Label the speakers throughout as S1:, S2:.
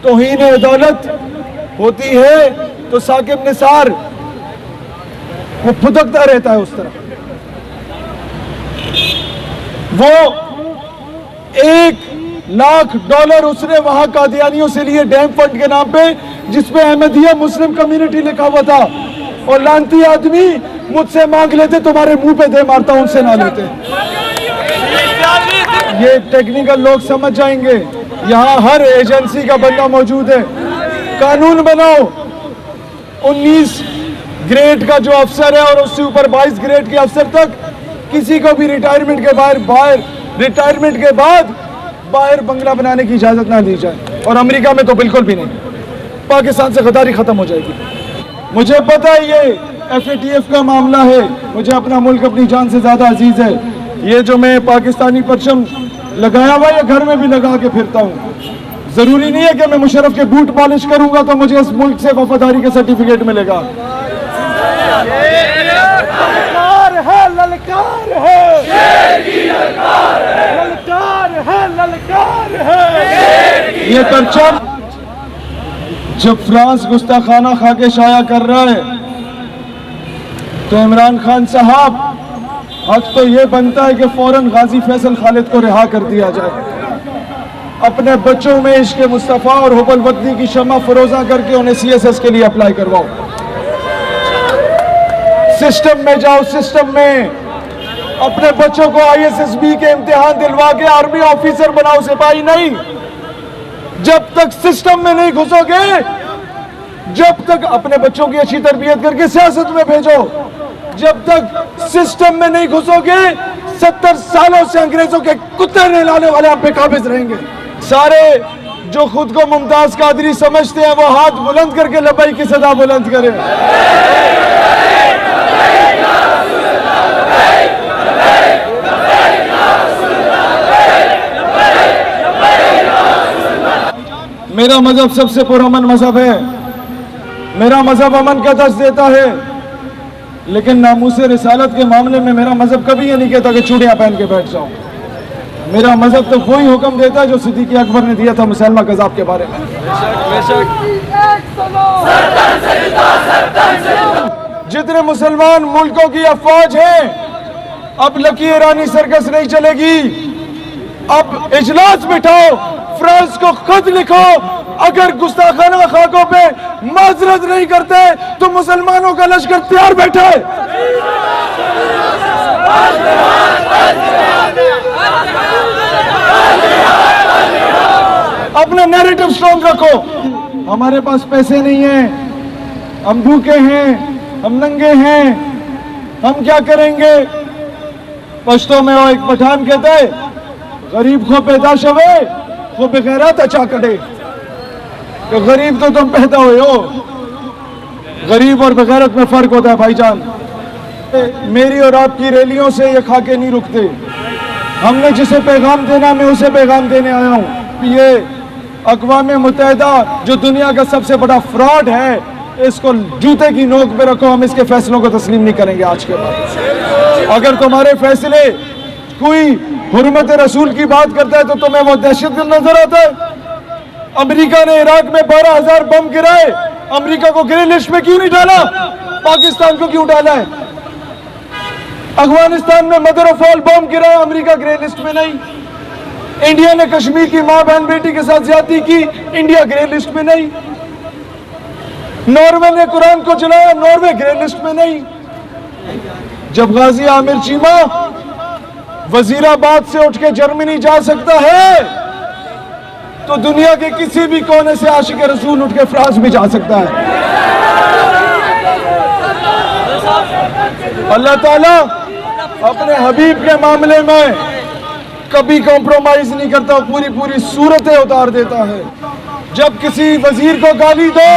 S1: तौहीन अदालत होती है तो साकिब निसार वो फुदकता रहता है उस तरह। वो $1,00,000 उसने वहां कादियानियों से लिए डैम फंड के नाम पे, जिसपे अहमदिया मुस्लिम कम्युनिटी लिखा हुआ था, और लानती आदमी मुझसे मांग लेते, तुम्हारे मुंह पे दे मारता, उनसे ना लेते। ये टेक्निकल लोग समझ जाएंगे, यहाँ हर एजेंसी का बंदा मौजूद है। कानून बनाओ, 19 ग्रेड का जो अफसर है और उससे ऊपर 22 ग्रेड के अफसर तक किसी को भी रिटायरमेंट के बाद बाहर बंगला बनाने की इजाजत ना दी जाए, और अमेरिका में तो बिल्कुल भी नहीं। पाकिस्तान से गद्दारी खत्म हो जाएगी। मुझे पता है ये FATF का मामला है, मुझे अपना मुल्क अपनी जान से ज्यादा अजीज है। ये जो मैं पाकिस्तानी परचम लगाया हुआ है घर में भी लगा के फिरता हूँ। जरूरी नहीं है कि मैं मुशर्रफ के बूट पॉलिश करूंगा तो मुझे इस मुल्क से वफादारी का सर्टिफिकेट मिलेगा। ललकार है। ये परचम जब फ्रांस गुस्ताखाना खा के शाया कर रहा है तो इमरान खान साहब हक तो ये बनता है कि फौरन गाजी फैसल खालिद को रिहा कर दिया जाए। अपने बच्चों में इश्क मुस्तफ़ा और हुब्बुल वतनी की शमा फरोजा करके उन्हें CSS के लिए अप्लाई करवाओ। सिस्टम में जाओ, सिस्टम में अपने बच्चों को ISSB के इम्तिहान दिलवा के आर्मी ऑफिसर बनाओ, सिपाही नहीं। जब तक सिस्टम में नहीं घुसोगे, जब तक अपने बच्चों की अच्छी तरबियत करके सियासत में भेजो, जब तक सिस्टम में नहीं घुसोगे 70 सालों से अंग्रेजों के कुत्ते नहलाने वाले आप पे काबिज रहेंगे। सारे जो खुद को मुमताज कादरी समझते हैं वो हाथ बुलंद करके लबैक की सदा बुलंद करें। मेरा मजहब सबसे पुरअमन मजहब है। मेरा मजहब अमन का दर्ज देता है, लेकिन नामूसे रिसालत के मामले में मेरा मजहब कभी ये नहीं कहता कि चूड़ियां पहन के बैठ जाओ। मेरा मजहब तो वही हुक्म देता है जो सिद्दीक़ अकबर ने दिया था मुसलमा कज़ाब के बारे में। जितने मुसलमान मुल्कों की अफवाज है, अब लकी ईरानी सर्कस नहीं चलेगी। अब इजलास बिठाओ, फ्रांस को खत लिखो, अगर गुस्ताखाना खाकों पे माजरत नहीं करते तो मुसलमानों का लश्कर तैयार बैठा है। अपना नैरेटिव स्ट्रॉन्ग रखो। हमारे पास पैसे नहीं हैं, हम भूखे हैं, हम नंगे हैं, हम क्या करेंगे। पश्तो में वो एक पठान कहता है, गरीब को पैदाश हुए वो बेगैरत अच्छा कटे। तो गरीब तो तुम पैदा हुए हो, गरीब और बेगैरत में फर्क होता है भाईजान। मेरी और आपकी रैलियों से ये खाके नहीं रुकते। हमने जिसे पैगाम देना, मैं उसे पैगाम देने आया हूँ। ये अक़वाम मुत्तहिदा जो दुनिया का सबसे बड़ा फ्रॉड है, इसको जूते की नोक पे रखो, हम इसके फैसलों को तस्लीम नहीं करेंगे आज के बाद। अगर तुम्हारे फैसले कोई हुर्मत रसूल की बात करता है तो तुम्हें वो दहशतगर्द नजर आता है। अमेरिका ने इराक में 12,000 बम गिराए, अमेरिका को ग्रे लिस्ट में क्यों नहीं डाला, पाकिस्तान को क्यों डाला है। अफगानिस्तान में मदर ऑफ ऑल बम गिराया, अमेरिका ग्रे लिस्ट में नहीं। इंडिया ने कश्मीर की मां बहन बेटी के साथ ज्यादती की, इंडिया ग्रे लिस्ट में नहीं। नॉर्वे ने कुरान को जलाया, नॉर्वे ग्रे लिस्ट में नहीं। जब गाजी आमिर चीमा वजीराबाद से उठ के जर्मनी जा सकता है तो दुनिया के किसी भी कोने से आशिक रसूल उठ के फ्रांस भी जा सकता है। अल्लाह ताला अपने हबीब के मामले में कभी कॉम्प्रोमाइज नहीं करता, पूरी पूरी सूरतें उतार देता है। जब किसी वजीर को गाली दो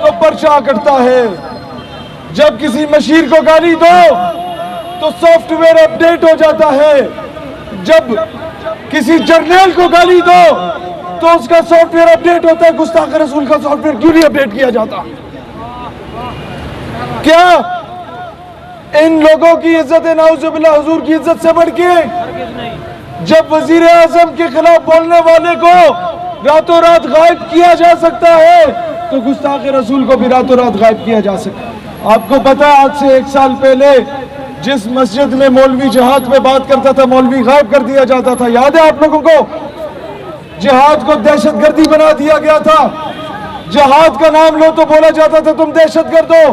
S1: तो पर्चा कटता है, जब किसी मशीर को गाली दो तो सॉफ्टवेयर अपडेट हो जाता है, जब किसी जर्नल को गाली दो तो उसका सॉफ्टवेयर अपडेट होता है। गुस्ताख रसूल का सॉफ्टवेयर क्यों नहीं अपडेट किया जाता? क्या इन लोगों की इज्जत नाउजुबिल्लाह हुजूर की इज्जत से बढ़ के जब वजीर आजम के खिलाफ बोलने वाले को रातों रात गायब किया जा सकता है, तो गुस्ताख रसूल को भी रातों रात गायब किया जा सकता है। आपको पता है आज से 1 साल पहले जिस मस्जिद में मौलवी जिहाद पे बात करता था, मौलवी गायब कर दिया जाता था। याद है आप लोगों को? जिहाद को दहशतगर्दी बना दिया गया था। जिहाद का नाम लो तो बोला जाता था तुम दहशतगर्द हो।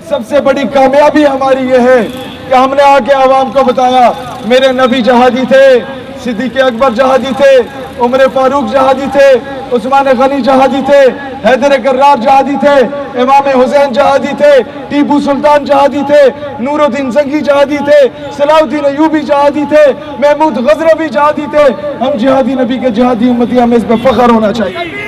S1: सबसे बड़ी कामयाबी हमारी ये है कि हमने आके आवाम को बताया मेरे नबी जहादी थे, सिद्दीक़ अकबर जहादी थे, उमर फारूक जहादी थे, उस्मान गनी जहादी थे, हैदर कर्रार जहादी थे, इमाम हुसैन जहादी थे, टीपू सुल्तान जहादी थे, नूरुद्दीन जंगी जहादी थे, सलाउद्दीन अयूबी जहादी थे, महमूद गजनवी जहादी थे। हम जिहादी नबी के जिहादी उम्मती, हमें इस पर फख्र होना चाहिए।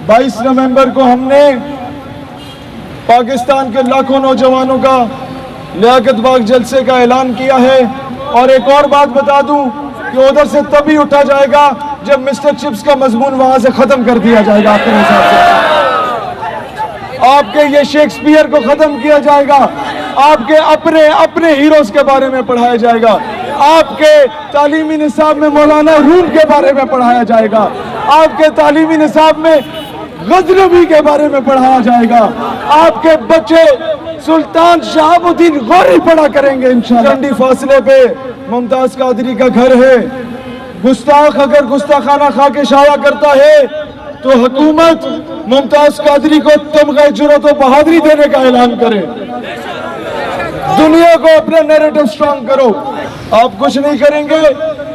S1: बाईस नवंबर को हमने पाकिस्तान के लाखों नौजवानों का लियाकत बाग जलसे का ऐलान किया है। और एक और बात बता दूं कि उधर से तभी उठा जाएगा जब मिस्टर चिप्स का मजमून वहां से खत्म कर दिया जाएगा। आपके हिसाब से आपके ये शेक्सपियर को खत्म किया जाएगा, आपके अपने अपने हीरोज के बारे में पढ़ाया जाएगा, आपके तालीमी निसाब में मौलाना रूम के बारे में पढ़ाया जाएगा, आपके तालीमी निसाब में गजनवी के बारे में पढ़ाया जाएगा, आपके बच्चे सुल्तान शहाबुद्दीन गौरी पढ़ा करेंगे इंशाअल्लाह। ठंडी फासले पे मुमताज कादरी का घर है। गुस्ताख अगर गुस्ताखाना खा के शाया करता है तो हुकूमत मुमताज कादरी को तमगा जुर्रत और बहादुरी देने का ऐलान करे। दुनिया को अपना नैरेटिव स्ट्रांग करो। आप कुछ नहीं करेंगे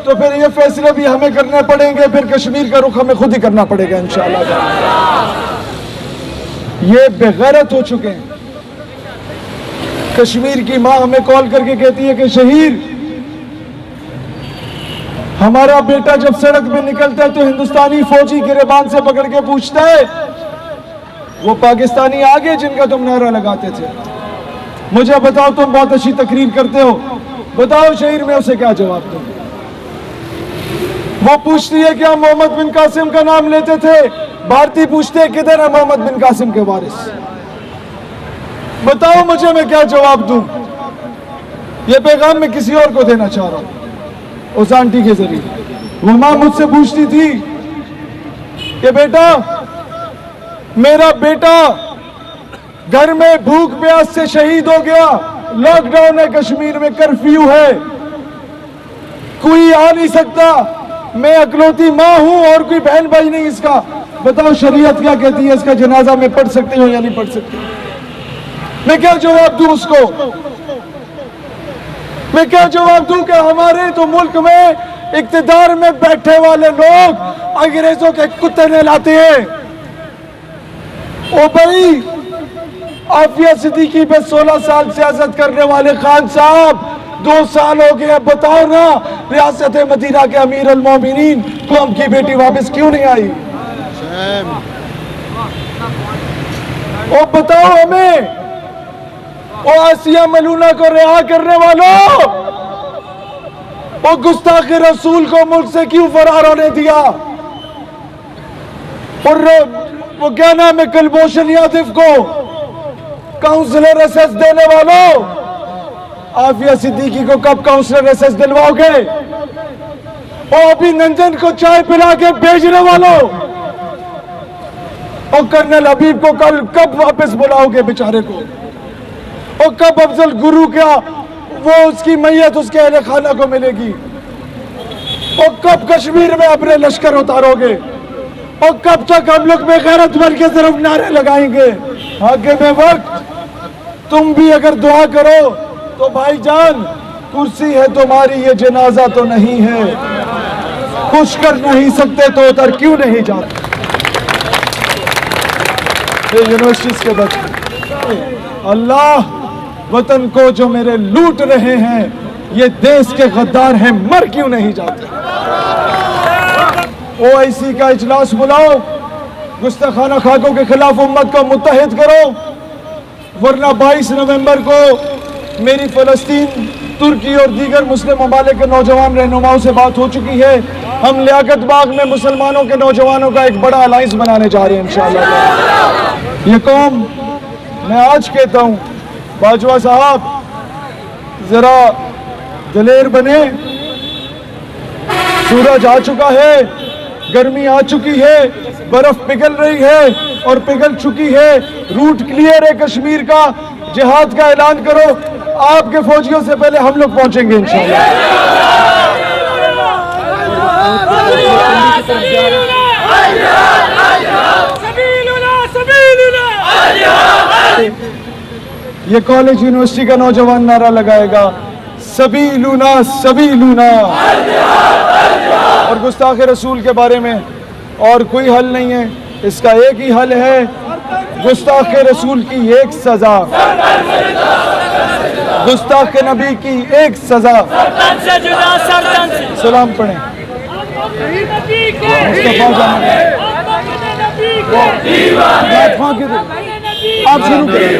S1: तो फिर ये फैसले भी हमें करने पड़ेंगे, फिर कश्मीर का रुख हमें खुद ही करना पड़ेगा इंशाअल्लाह। ये बेगैरत हो चुके हैं। कश्मीर की माँ हमें कॉल करके कहती है कि शहीर, हमारा बेटा जब सड़क पे निकलता है तो हिंदुस्तानी फौजी गिरेबान से पकड़ के पूछता है वो पाकिस्तानी आगे जिनका तुम नारा लगाते थे, मुझे बताओ तुम बहुत अच्छी तकरीर करते हो, बताओ शहीर मैं उसे क्या जवाब दूं। वो पूछती है कि हम मोहम्मद बिन कासिम का नाम लेते थे, भारतीय पूछते हैं किधर है मोहम्मद बिन कासिम के वारिस, बताओ मुझे मैं क्या जवाब दूं। ये पैगाम मैं किसी और को देना चाह रहा हूं उस आंटी के जरिए। वो मां मुझसे पूछती थी कि बेटा, मेरा बेटा घर में भूख प्यास से शहीद हो गया, लॉकडाउन है कश्मीर में, कर्फ्यू है, कोई आ नहीं सकता, मैं अकलौती माँ हूं और कोई बहन भाई नहीं इसका, बताओ शरीयत क्या कहती है, इसका जनाजा में पढ़ सकती हूं या नहीं पढ़ सकती। मैं क्या जवाब दूं उसको? मैं क्या जवाब दूं कि हमारे तो मुल्क में इक्तिदार में बैठे वाले लोग अंग्रेजों के कुत्ते नहलाते हैं। ओ भाई, आफिया सिद्दीकी पे 16 साल सियासत करने वाले खान साहब 2 साल हो गए, बताओ ना रियासत मदीना के अमीर अल मोमिनीन को उनकी बेटी वापस क्यों नहीं आई? ओ बताओ हमें, ओ आसिया मलूना को रिहा करने वालों, वो गुस्ताख रसूल को मुल्क से क्यों फरार होने दिया? और वो क्या नाम है, कुलभूषण यादव को काउंसलर एसएस देने वालों, आफिया सिद्दीकी को कब काउंसलर एसएस दिलवाओगे? और अभिनंदन को चाय पिला के भेजने वालों, और कर्नल हबीब को कल कब वापस बुलाओगे बेचारे को? और कब अफजल गुरु का वो उसकी मैयत उसके अहले खाना को मिलेगी? और कब कश्मीर में अपने लश्कर उतारोगे? और कब तक हम लोग बेगैरत बन के सिर्फ नारे लगाएंगे? आगे में वक्त, तुम भी अगर दुआ करो तो भाईजान, कुर्सी है तुम्हारी, ये जनाजा तो नहीं है, कुछ कर नहीं सकते तो उधर क्यों नहीं जाते? यूनिवर्सिटीज के बच्चे, अल्लाह वतन को जो मेरे लूट रहे हैं, ये देश के गद्दार हैं, मर क्यों नहीं जाते? ओआईसी का इजलास बुलाओ, गुस्ताखाना खाकों के खिलाफ उम्मत को मुत्तहिद करो, वरना 22 नवंबर को मेरी फलस्तीन, तुर्की और दीगर मुस्लिम ममालिक के नौजवान रहनुमाओं से बात हो चुकी है। हम लियाकत बाग में मुसलमानों के नौजवानों का एक बड़ा अलायंस बनाने जा रहे हैं इंशाअल्लाह। ये कौम मैं आज कहता हूं, बाजवा साहब जरा दिलेर बने। सूरज आ चुका है, गर्मी आ चुकी है, बर्फ पिघल रही है और पिघल चुकी है। रूट क्लियर है कश्मीर का, जिहाद का ऐलान करो। आपके फौजियों से पहले हम लोग पहुंचेंगे इंशाअल्लाह। ये कॉलेज यूनिवर्सिटी का नौजवान नारा लगाएगा, सभी लूना सभी लूना। और गुस्ताख रसूल के बारे में और कोई हल नहीं है, इसका एक ही हल है, गुस्ताख रसूल की एक सजा, गुस्ताख नबी की एक सजा। सलाम पढ़ें मुस्तफा आप शुरू करें।